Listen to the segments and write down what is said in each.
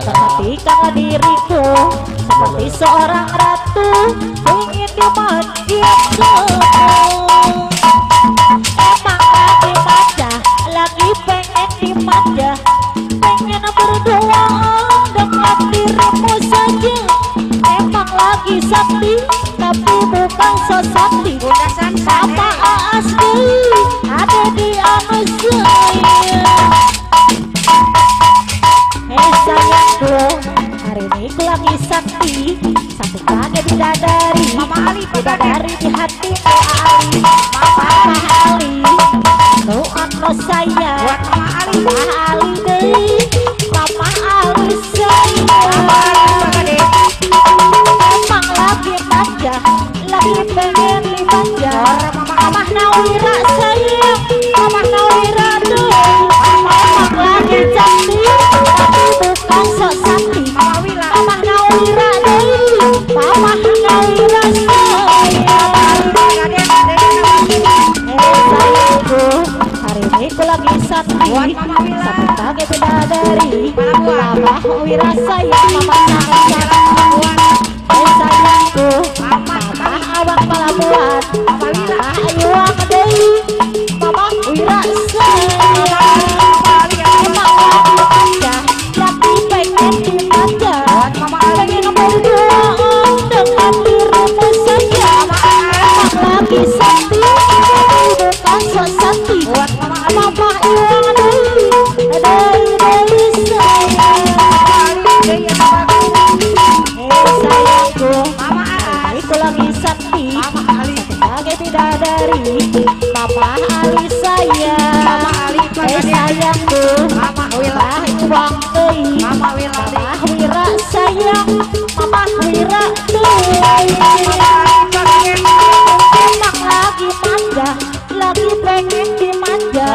Perhatikanlah diriku seperti seorang ratu, ingin dimanja kamu. Emang lagi manja, lagi pengen dimanja, pengen berdoa dengan dirimu saja. Emang lagi sakti, tapi bukan so sakti. Papa asli ada di anak saya. Sayangku, hari ini ku lagi sakti, sakti kaget bidadari, Mama Ali bidadari di hatimu Ali, Mama Ali, tu ano sayang, buat Mama Ali, Mama Ali deh, Mama Ali sayang, emang lagi manja, lagi pengen dimanja, Mama Nawira sayang, Mama Nawira tuh, emang lagi cantik. Sok sakti, Mama Nawira deh, Mama Nawira sayangku, hari ini ku lagi sakti, sakti kaget bidadari, Mama Nawira sayang, Mama Nawira sayangku, Mama Abang Palabuhan, Mama Iwang deh, Mama Nawira sayang. Mama Ali sayang, Mama Ali sayangku, Mama Wira Iwang teh, Mama Wira sayang, Mama Wira teh. Emang lagi manja, lagi pengen dimanja,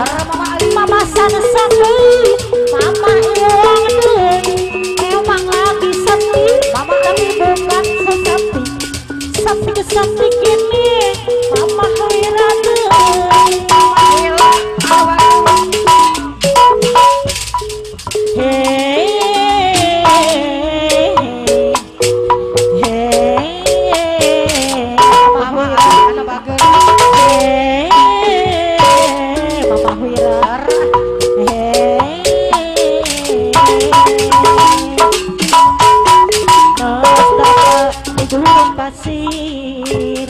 Mama Sansan teh, Mama Iwang teh. Emang lagi sakti, tapi bukan sesakti, sakti kesakti gini, Mama Wira teh. Pasir,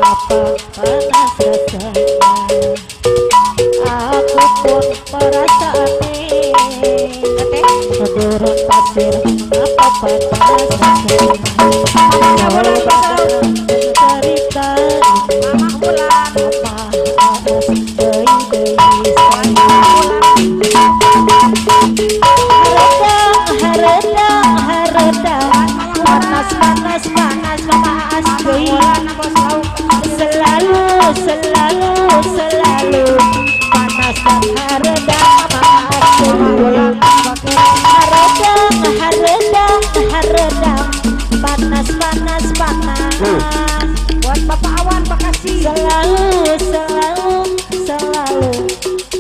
apa panas rasanya, aku pun merasa aneh. Turun pasir, apa panas rasanya, kalau badan cerita, Mama Ulan, Mama anas dei sayang, haredang, panas Mama asli, selalu panas dan haredang Mama asli, haredang, panas buat Bapak Awan Bekasi, selalu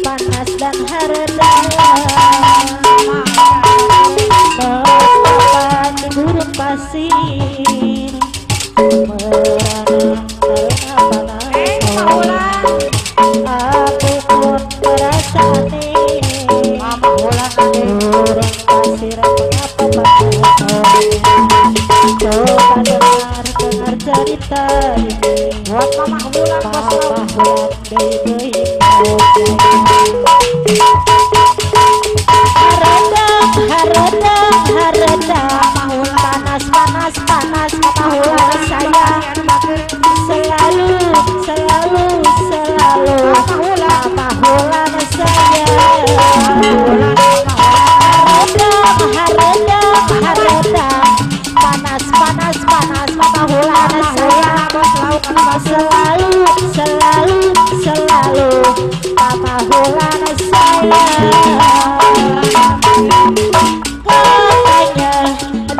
panas dan haredang, papan di gurun pasir, merana panas, aku pun merasa aneh, Mama Ulan gurun pasir mengapa panas, coba dengar cerita ini buat mama bulan bos laut Hulan deui haredang panas panas panas mama hulan sayang selalu selalu selalu mama hulan sayang haredang panas panas panas mama hulan sayang selalu selalu selalu mama hulan sayang katanya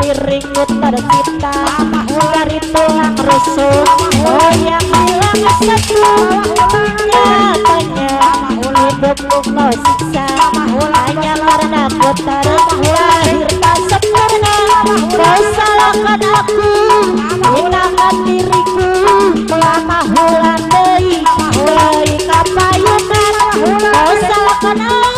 diringkut tercipta dari tulang rusuk yang hilang satu nyatanya hidupku kau siksa hanya karena ku terlahir tak sempurna kau salahkan aku hinakan diriku lama hulan deui kapayunan kau salahkan aku